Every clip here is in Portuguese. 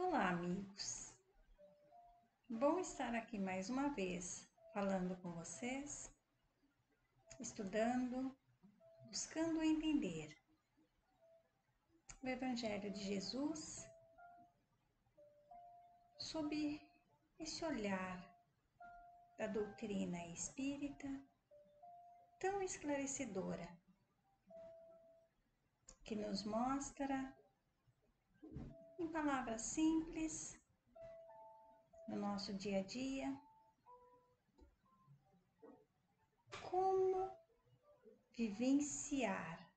Olá, amigos. Bom estar aqui mais uma vez falando com vocês, estudando, buscando entender o Evangelho de Jesus sob esse olhar da doutrina espírita tão esclarecedora que nos mostra em palavras simples no nosso dia a dia como vivenciar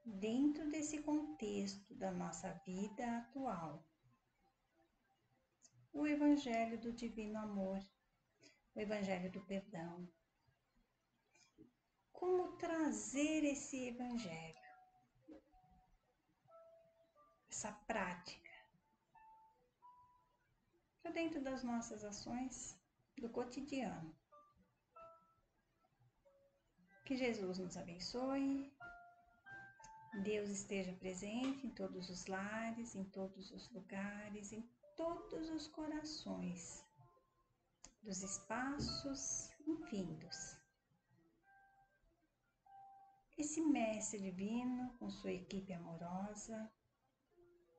dentro desse contexto da nossa vida atual o Evangelho do Divino Amor, o Evangelho do Perdão. Como trazer esse Evangelho, essa prática, para dentro das nossas ações do cotidiano. Que Jesus nos abençoe, Deus esteja presente em todos os lares, em todos os lugares, em todos os corações dos espaços infindos. Esse mestre divino com sua equipe amorosa,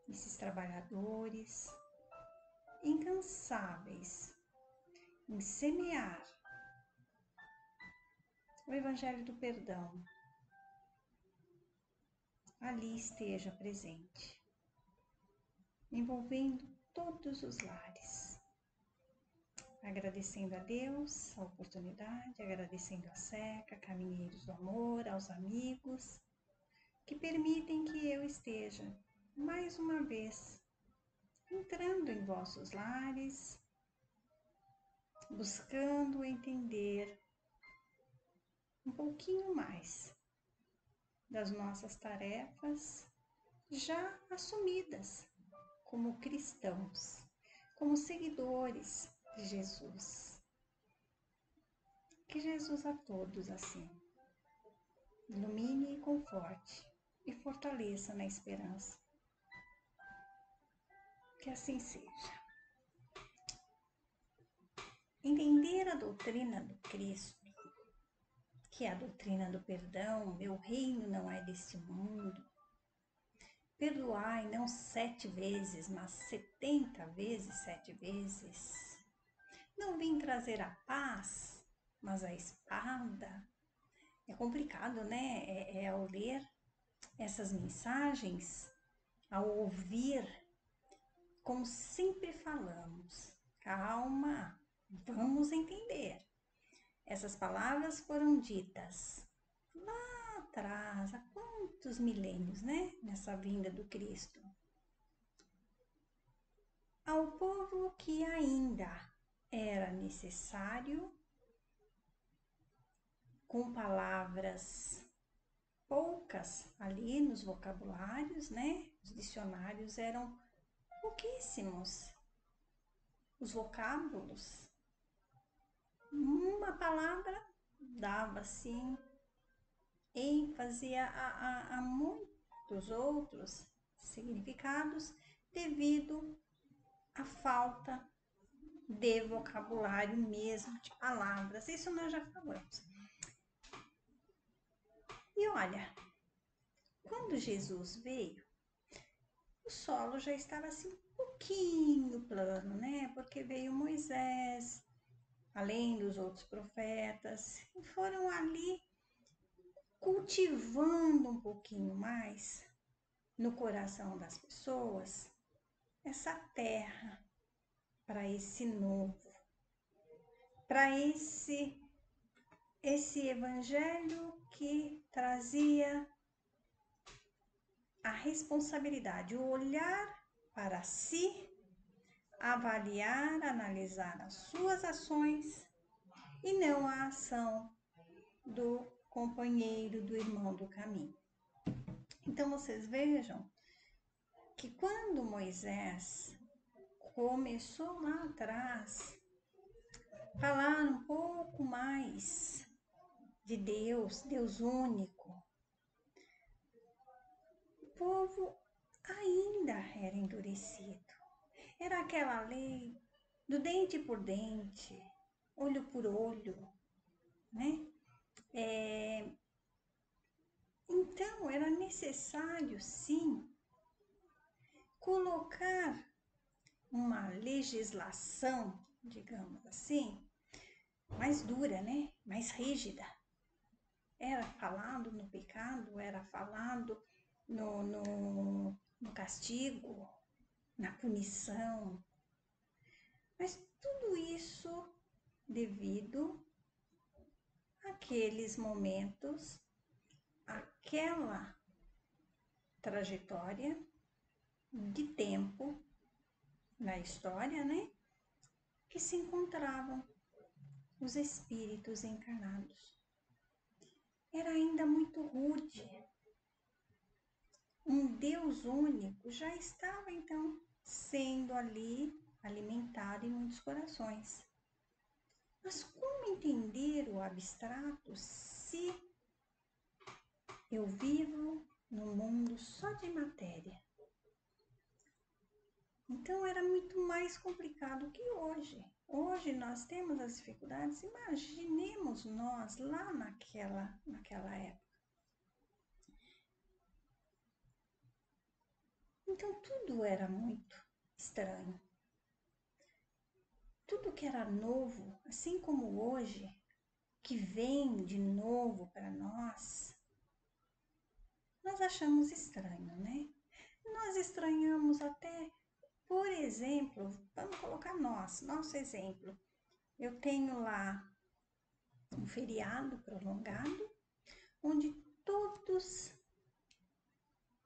esses trabalhadores incansáveis em semear o Evangelho do Perdão, ali esteja presente, envolvendo todos os lares. Agradecendo a Deus a oportunidade, agradecendo a SECA, Caminheiros do Amor, aos amigos que permitem que eu esteja mais uma vez entrando em vossos lares, buscando entender um pouquinho mais das nossas tarefas já assumidas como cristãos, como seguidores de Jesus. Que Jesus a todos assim ilumine e conforte e fortaleça na esperança. Que assim seja. Entender a doutrina do Cristo, que é a doutrina do perdão, meu reino não é deste mundo. Perdoai não 7 vezes, mas 70 vezes 7 vezes. Não vim trazer a paz, mas a espada. É complicado, né? Ao ler essas mensagens, ao ouvir, como sempre falamos, calma, vamos entender. Essas palavras foram ditas lá atrás, há quantos milênios, né? Nessa vinda do Cristo. Ao povo que ainda era necessário, com palavras poucas ali nos vocabulários, né? Os dicionários eram pouquíssimos. Os vocábulos, uma palavra dava assim ênfase a muitos outros significados devido à falta de vocabulário mesmo, de palavras. Isso nós já falamos. E olha, quando Jesus veio, o solo já estava assim um pouquinho plano, né? Porque veio Moisés, além dos outros profetas, e foram ali cultivando um pouquinho mais no coração das pessoas essa terra para esse novo, para esse evangelho que trazia a responsabilidade, o olhar para si, avaliar, analisar as suas ações e não a ação do companheiro, do irmão do caminho. Então vocês vejam que quando Moisés começou lá atrás falar um pouco mais de Deus, Deus único, o povo ainda era endurecido. Era aquela lei do dente por dente, olho por olho, né? Então, era necessário, sim, colocar uma legislação, digamos assim, mais dura, né? Mais rígida. Era falado no pecado, era falado no castigo, na punição. Mas tudo isso devido àqueles momentos, àquela trajetória de tempo na história, né? Que se encontravam os espíritos encarnados. Era ainda muito rude. Um Deus único já estava então sendo ali alimentado em muitos corações. Mas como entender o abstrato se eu vivo num mundo só de matéria? Então era muito mais complicado que hoje. Hoje nós temos as dificuldades, imaginemos nós lá naquela época. Então tudo era muito estranho. Tudo que era novo, assim como hoje, que vem de novo para nós achamos estranho, né? Nós estranhamos até, por exemplo, vamos colocar nosso exemplo. Eu tenho lá um feriado prolongado, onde todos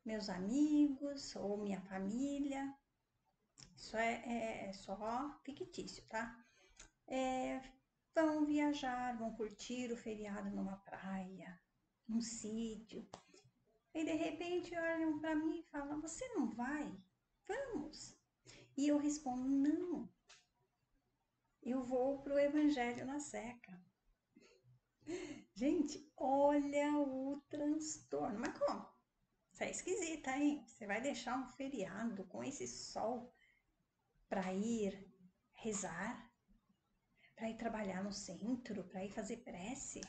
meus amigos ou minha família, isso é só fictício, tá? Vão viajar, vão curtir o feriado numa praia, num sítio. E de repente olham para mim e falam: "Você não vai? Vamos!" E eu respondo: "Não, eu vou para o Evangelho na Seca." Gente, olha o transtorno. Mas como? Isso é esquisita, hein? Você vai deixar um feriado com esse sol para ir rezar? Para ir trabalhar no centro? Para ir fazer prece?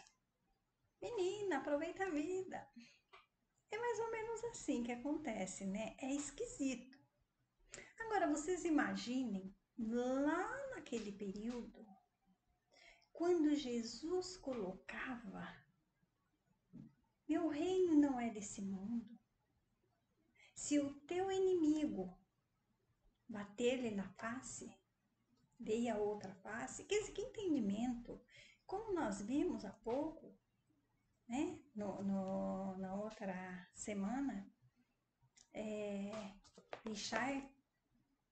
Menina, aproveita a vida. É mais ou menos assim que acontece, né? É esquisito. Agora, vocês imaginem, lá naquele período, quando Jesus colocava: "Meu reino não é desse mundo. Se o teu inimigo bater-lhe na face, dê a outra face." Quer dizer, que entendimento. Como nós vimos há pouco, né? Na outra semana, deixar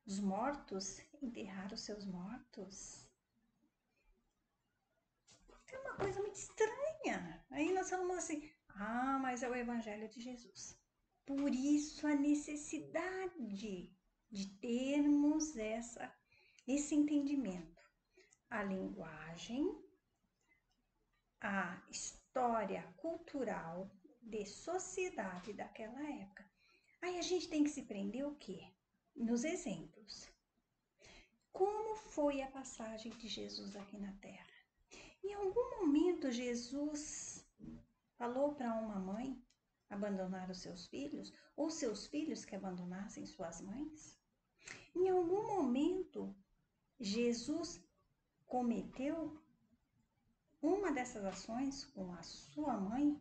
os mortos enterrar os seus mortos. É uma coisa muito estranha. Aí nós falamos assim: "Ah, mas é o Evangelho de Jesus." Por isso a necessidade de termos esse entendimento. A linguagem, a história cultural de sociedade daquela época. Aí a gente tem que se prender o quê? Nos exemplos. Como foi a passagem de Jesus aqui na Terra? Em algum momento Jesus falou para uma mãe abandonar os seus filhos, ou seus filhos que abandonassem suas mães? Em algum momento Jesus cometeu uma dessas ações com a sua mãe?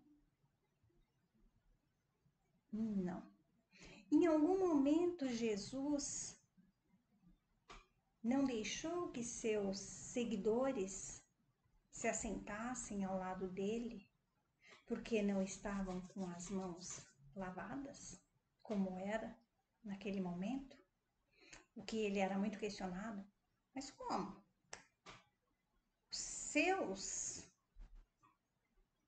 Não. Em algum momento Jesus não deixou que seus seguidores se assentassem ao lado dele porque não estavam com as mãos lavadas, como era naquele momento? O que ele era muito questionado. Mas como? Os seus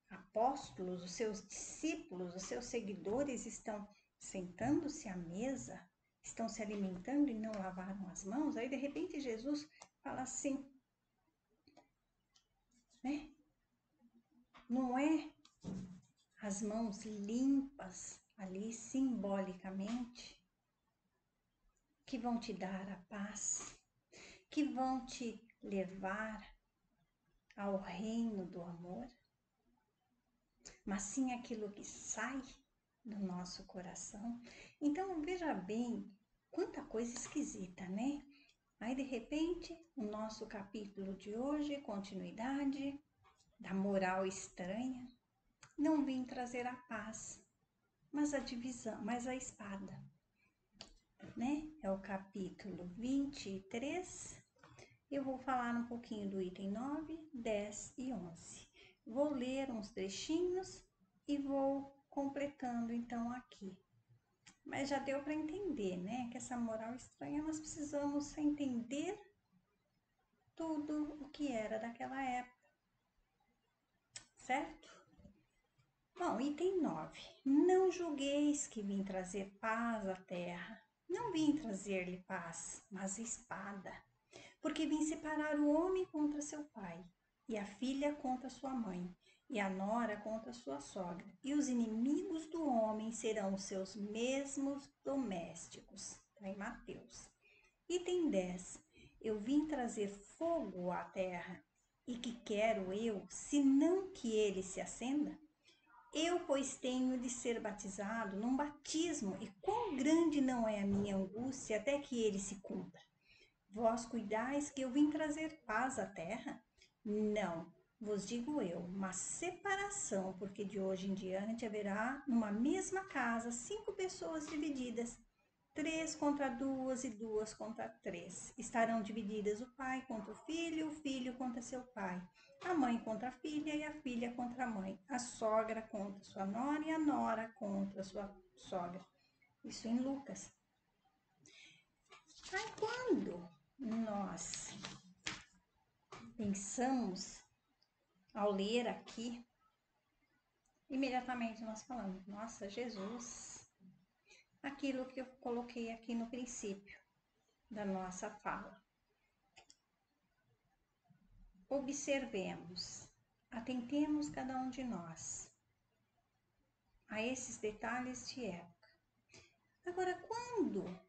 apóstolos, os seus discípulos, os seus seguidores estão sentando-se à mesa, estão se alimentando e não lavaram as mãos? Aí de repente Jesus fala assim, né? Não é as mãos limpas ali simbolicamente que vão te dar a paz, que vão te levar ao reino do amor, mas sim aquilo que sai do nosso coração. Então veja bem, quanta coisa esquisita, né? Aí de repente, o nosso capítulo de hoje, continuidade da moral estranha, não vim trazer a paz, mas a divisão, mas a espada, né? É o capítulo 23. Eu vou falar um pouquinho do item 9, 10 e 11. Vou ler uns trechinhos e vou completando então aqui. Mas já deu para entender, né? Que essa moral estranha nós precisamos entender tudo o que era daquela época, certo? Bom, item 9. Não julgueis que vim trazer paz à terra. Não vim trazer-lhe paz, mas espada. Porque vim separar o homem contra seu pai, e a filha contra sua mãe, e a nora contra sua sogra. E os inimigos do homem serão os seus mesmos domésticos. Está em Mateus. Item 10. Eu vim trazer fogo à terra, e que quero eu, senão que ele se acenda? Eu, pois, tenho de ser batizado num batismo, e quão grande não é a minha angústia até que ele se cumpra. Vós cuidais que eu vim trazer paz à terra? Não, vos digo eu, mas separação, porque de hoje em diante haverá numa mesma casa 5 pessoas divididas, 3 contra 2 e 2 contra 3. Estarão divididas o pai contra o filho contra seu pai, a mãe contra a filha e a filha contra a mãe, a sogra contra sua nora e a nora contra sua sogra. Isso em Lucas. Aí quando nós pensamos ao ler aqui, imediatamente nós falamos, nossa, Jesus, aquilo que eu coloquei aqui no princípio da nossa fala. Observemos, atentemos cada um de nós a esses detalhes de época. Agora, quando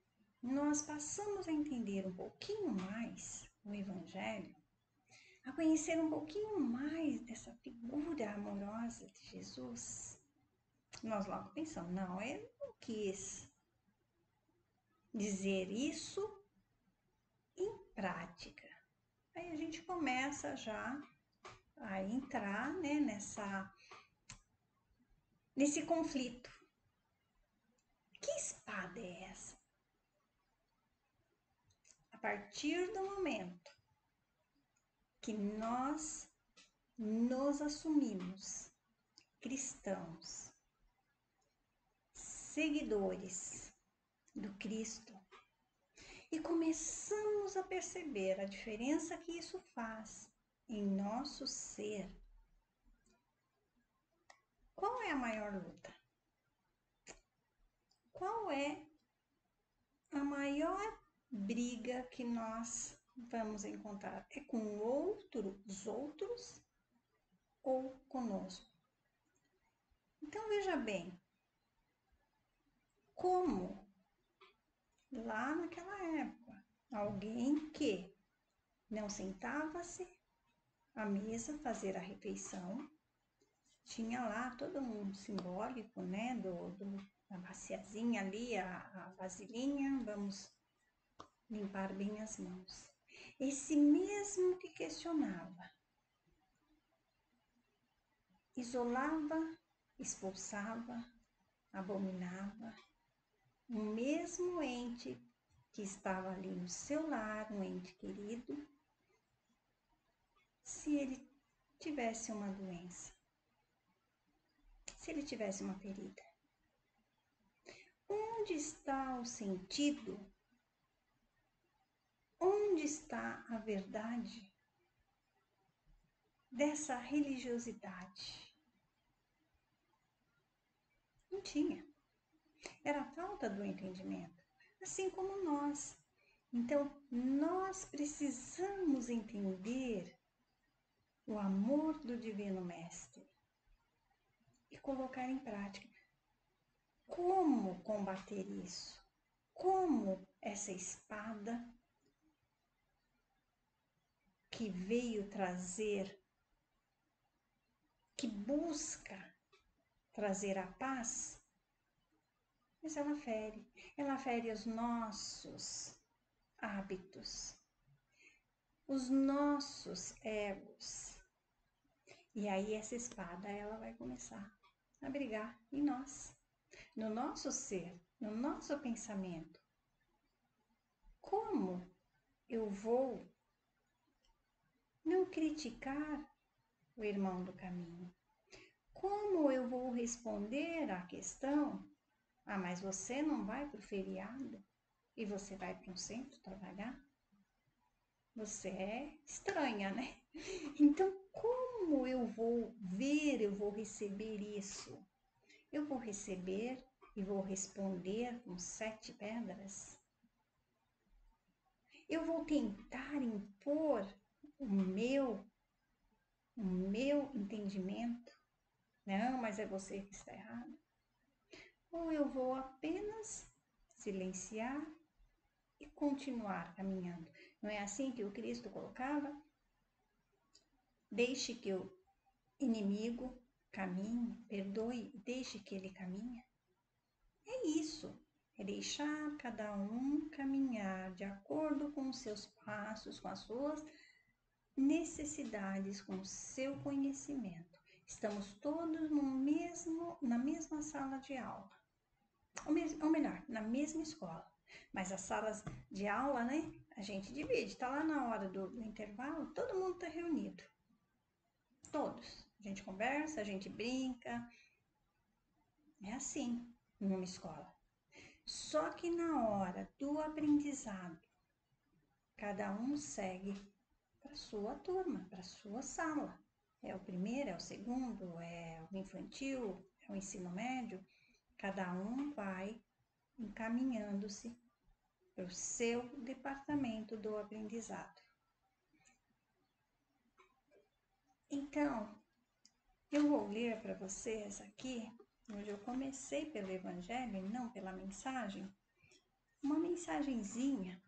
nós passamos a entender um pouquinho mais o Evangelho, a conhecer um pouquinho mais dessa figura amorosa de Jesus, nós logo pensamos, não, ele não quis dizer isso em prática. Aí a gente começa já a entrar, né, nesse conflito. Que espada é essa? A partir do momento que nós nos assumimos cristãos, seguidores do Cristo, e começamos a perceber a diferença que isso faz em nosso ser, qual é a maior luta? Qual é a maior briga que nós vamos encontrar? É com os outros ou conosco? Então veja bem, como lá naquela época, alguém que não sentava-se à mesa fazer a refeição, tinha lá todo um simbólico, né, da baciazinha ali, a vasilhinha, vamos limpar bem as mãos. Esse mesmo que questionava, isolava, expulsava, abominava, o mesmo ente que estava ali no seu lar, um ente querido, se ele tivesse uma doença, se ele tivesse uma ferida. Onde está o sentido? Onde está a verdade dessa religiosidade? Não tinha. Era a falta do entendimento, assim como nós. Então, nós precisamos entender o amor do Divino Mestre e colocar em prática. Como combater isso? Como essa espada que veio trazer, que busca trazer a paz, mas ela fere os nossos hábitos, os nossos egos. E aí essa espada, ela vai começar a brigar em nós, no nosso ser, no nosso pensamento. Como eu vou não criticar o irmão do caminho? Como eu vou responder à questão? Ah, mas você não vai para o feriado e você vai para um centro trabalhar? Você é estranha, né? Então, como eu vou ver, eu vou receber isso? Eu vou receber e vou responder com 7 pedras? Eu vou tentar impor o meu entendimento? Não, mas é você que está errado. Ou eu vou apenas silenciar e continuar caminhando. Não é assim que o Cristo colocava? Deixe que o inimigo caminhe, perdoe, deixe que ele caminhe. É isso, é deixar cada um caminhar de acordo com os seus passos, com as suas necessidades, com o seu conhecimento. Estamos todos na mesma sala de aula, ou melhor, na mesma escola. Mas as salas de aula, né, a gente divide. Tá lá na hora do intervalo, todo mundo tá reunido. Todos. A gente conversa, a gente brinca. É assim numa escola. Só que na hora do aprendizado, cada um segue para sua turma, para sua sala. É o primeiro, é o segundo, é o infantil, é o ensino médio. Cada um vai encaminhando-se para o seu departamento do aprendizado. Então, eu vou ler para vocês aqui, onde eu comecei pelo Evangelho e não pela mensagem, uma mensagenzinha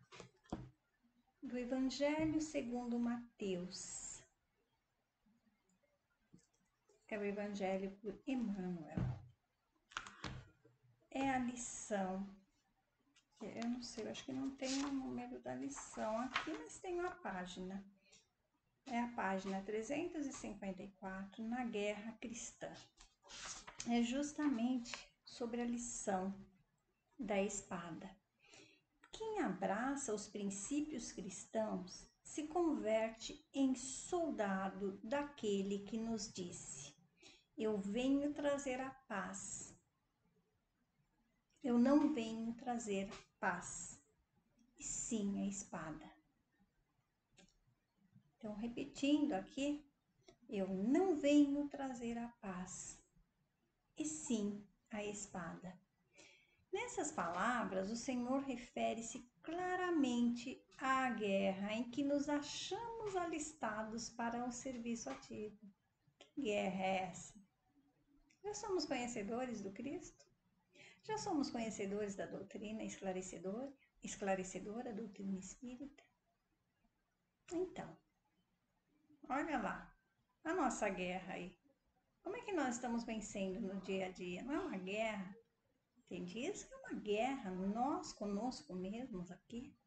do Evangelho segundo Mateus, que é o Evangelho por Emmanuel. É a lição, eu não sei, eu acho que não tem o número da lição aqui, mas tem uma página. É a página 354, na Guerra Cristã. É justamente sobre a lição da espada. Quem abraça os princípios cristãos se converte em soldado daquele que nos disse: eu venho trazer a paz. Eu não venho trazer paz, e sim a espada. Então, repetindo aqui, eu não venho trazer a paz, e sim a espada. Nessas palavras, o Senhor refere-se claramente à guerra em que nos achamos alistados para o serviço ativo. Que guerra é essa? Já somos conhecedores do Cristo? Já somos conhecedores da doutrina esclarecedora, doutrina espírita? Então, olha lá, a nossa guerra aí. Como é que nós estamos vencendo no dia a dia? Não é uma guerra? Tem dias que é uma guerra, nós conosco mesmos aqui.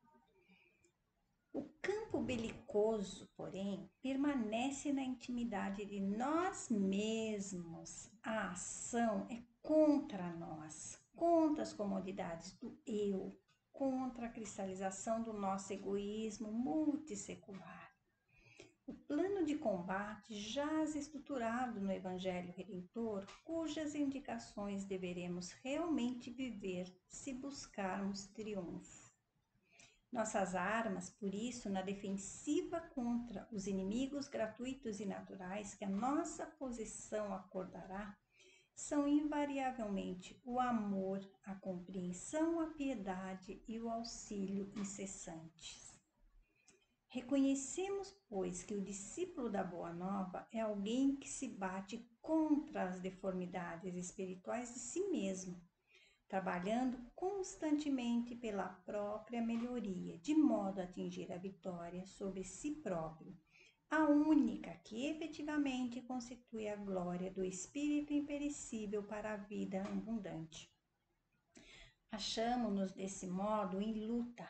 O campo belicoso, porém, permanece na intimidade de nós mesmos. A ação é contra nós, contra as comodidades do eu, contra a cristalização do nosso egoísmo multissecular. O plano de combate jaz estruturado no Evangelho Redentor, cujas indicações deveremos realmente viver se buscarmos triunfo. Nossas armas, por isso, na defensiva contra os inimigos gratuitos e naturais que a nossa posição acordará, são invariavelmente o amor, a compreensão, a piedade e o auxílio incessantes. Reconhecemos, pois, que o discípulo da Boa Nova é alguém que se bate contra as deformidades espirituais de si mesmo, trabalhando constantemente pela própria melhoria, de modo a atingir a vitória sobre si próprio, a única que efetivamente constitui a glória do espírito imperecível para a vida abundante. Achamo-nos desse modo em luta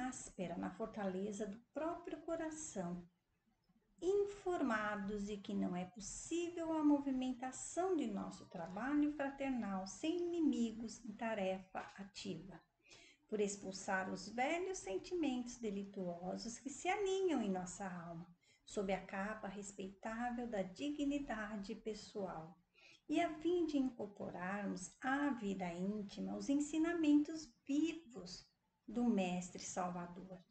áspera na fortaleza do próprio coração, informados de que não é possível a movimentação de nosso trabalho fraternal sem inimigos em tarefa ativa, por expulsar os velhos sentimentos delituosos que se aninham em nossa alma, sob a capa respeitável da dignidade pessoal, e a fim de incorporarmos à vida íntima os ensinamentos vivos do Mestre Salvador.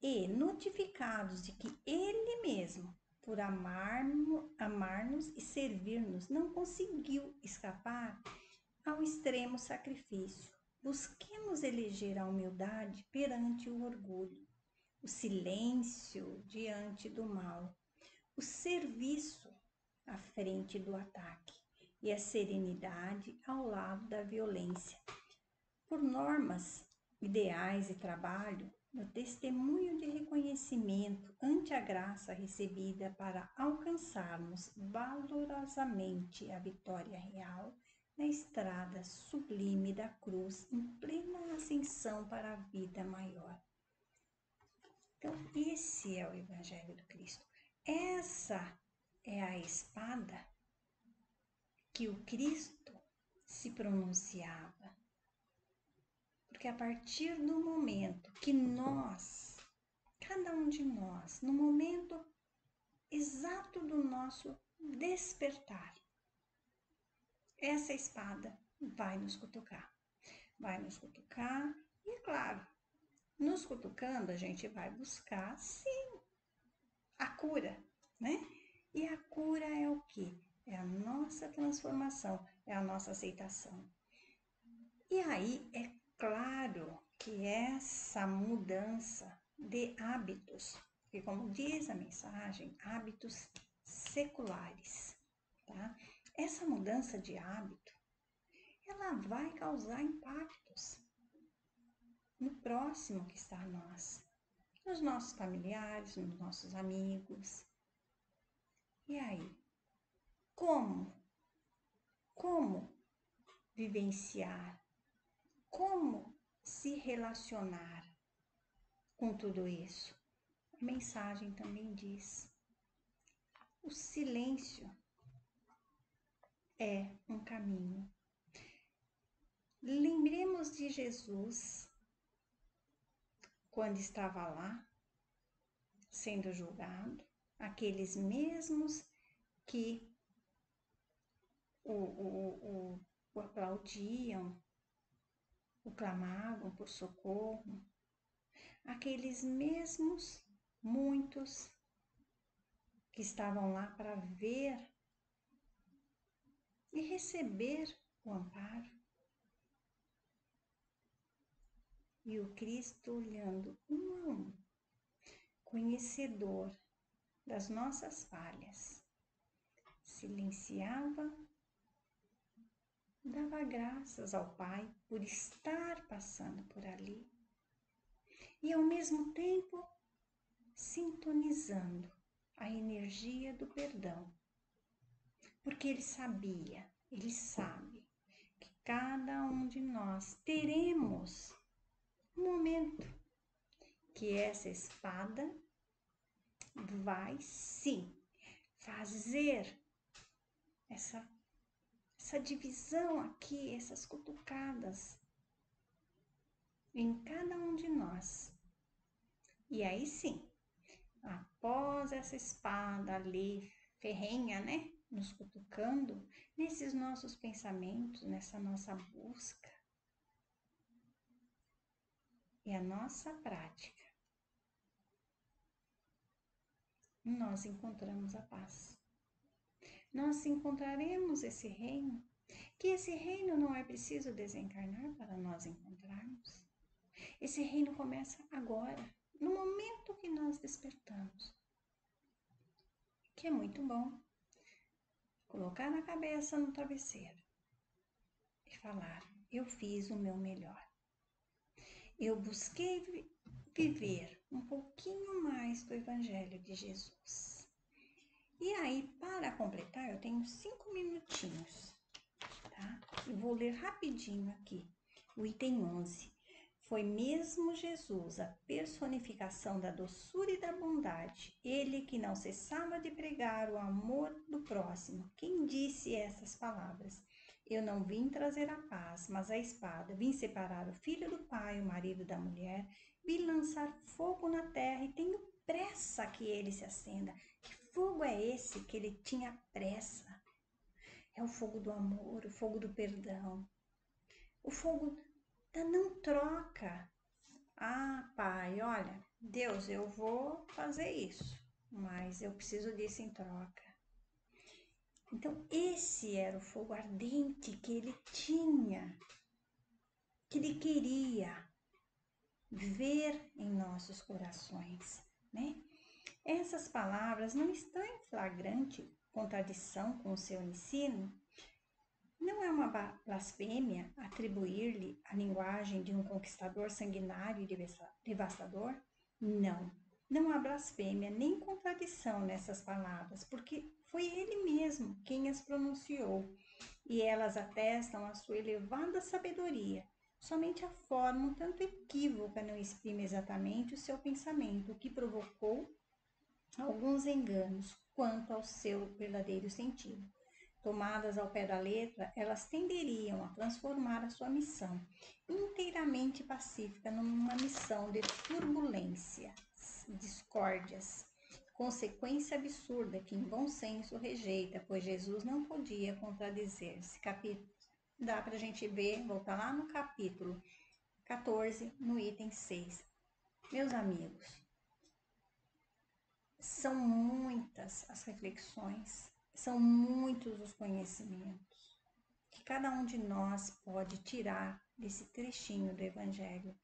E notificados de que Ele mesmo, por amar-nos e servir-nos, não conseguiu escapar ao extremo sacrifício, busquemos eleger a humildade perante o orgulho, o silêncio diante do mal, o serviço à frente do ataque e a serenidade ao lado da violência. Por normas, ideais e trabalho, no testemunho de reconhecimento ante a graça recebida para alcançarmos valorosamente a vitória real na estrada sublime da cruz em plena ascensão para a vida maior. Então, esse é o Evangelho do Cristo. Essa é a espada que o Cristo se pronunciava. Porque a partir do momento que nós, cada um de nós, no momento exato do nosso despertar, essa espada vai nos cutucar. Vai nos cutucar e, é claro, nos cutucando a gente vai buscar, sim, a cura, né? E a cura é o quê? É a nossa transformação, é a nossa aceitação. E aí é claro que essa mudança de hábitos, que como diz a mensagem, hábitos seculares, tá? Essa mudança de hábito, ela vai causar impactos no próximo que está a nós, nos nossos familiares, nos nossos amigos. E aí, como vivenciar, como se relacionar com tudo isso? A mensagem também diz: o silêncio é um caminho. Lembremos de Jesus quando estava lá, sendo julgado, aqueles mesmos que o aplaudiam, o clamavam por socorro, aqueles mesmos muitos que estavam lá para ver e receber o amparo. E o Cristo, olhando um a um, conhecedor das nossas falhas, silenciava, dava graças ao Pai por estar passando por ali e, ao mesmo tempo, sintonizando a energia do perdão, porque ele sabia, ele sabe que cada um de nós teremos um momento que essa espada vai sim fazer essa divisão aqui, essas cutucadas em cada um de nós. E aí sim, após essa espada ali ferrenha, né, nos cutucando, nesses nossos pensamentos, nessa nossa busca e a nossa prática, nós encontramos a paz. Nós encontraremos esse reino, que esse reino não é preciso desencarnar para nós encontrarmos. Esse reino começa agora, no momento que nós despertamos, que é muito bom. Colocar a cabeça no travesseiro e falar. Eu fiz o meu melhor. Eu busquei viver um pouquinho mais do Evangelho de Jesus. E aí, para completar, eu tenho 5 minutinhos, tá? Eu vou ler rapidinho aqui, o item 11. Foi mesmo Jesus a personificação da doçura e da bondade, ele que não cessava de pregar o amor do próximo. Quem disse essas palavras? Eu não vim trazer a paz, mas a espada. Vim separar o filho do pai, o marido da mulher. Vim lançar fogo na terra e tenho pressa que ele se acenda. Que fogo é esse que ele tinha pressa? É o fogo do amor, o fogo do perdão, o fogo da não troca. Ah, pai, olha, Deus, eu vou fazer isso, mas eu preciso disso em troca. Então, esse era o fogo ardente que ele tinha, que ele queria ver em nossos corações, né? Essas palavras não estão em flagrante contradição com o seu ensino? Não é uma blasfêmia atribuir-lhe a linguagem de um conquistador sanguinário e devastador? Não, não há blasfêmia nem contradição nessas palavras, porque foi ele mesmo quem as pronunciou, e elas atestam a sua elevada sabedoria. Somente a forma um tanto equívoca não exprime exatamente o seu pensamento, o que provocou alguns enganos quanto ao seu verdadeiro sentido. Tomadas ao pé da letra, elas tenderiam a transformar a sua missão inteiramente pacífica numa missão de turbulências, discórdias, consequência absurda que em bom senso rejeita, pois Jesus não podia contradizer-se. Dá para a gente ver, voltar lá no capítulo 14, no item 6. Meus amigos, são muitas as reflexões, são muitos os conhecimentos que cada um de nós pode tirar desse trechinho do Evangelho.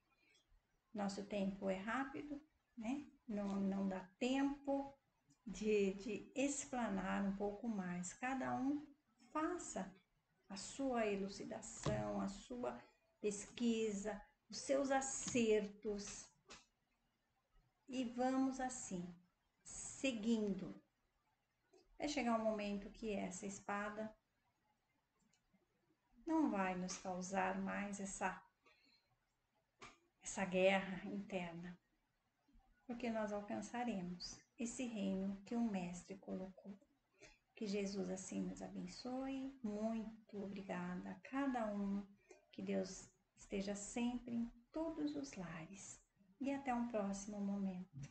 Nosso tempo é rápido, né? Não dá tempo de explanar um pouco mais. Cada um faça a sua elucidação, a sua pesquisa, os seus acertos. E vamos assim, seguindo. Vai chegar um momento que essa espada não vai nos causar mais essa guerra interna, porque nós alcançaremos esse reino que o Mestre colocou. Que Jesus assim nos abençoe. Muito obrigada a cada um. Que Deus esteja sempre em todos os lares. E até um próximo momento.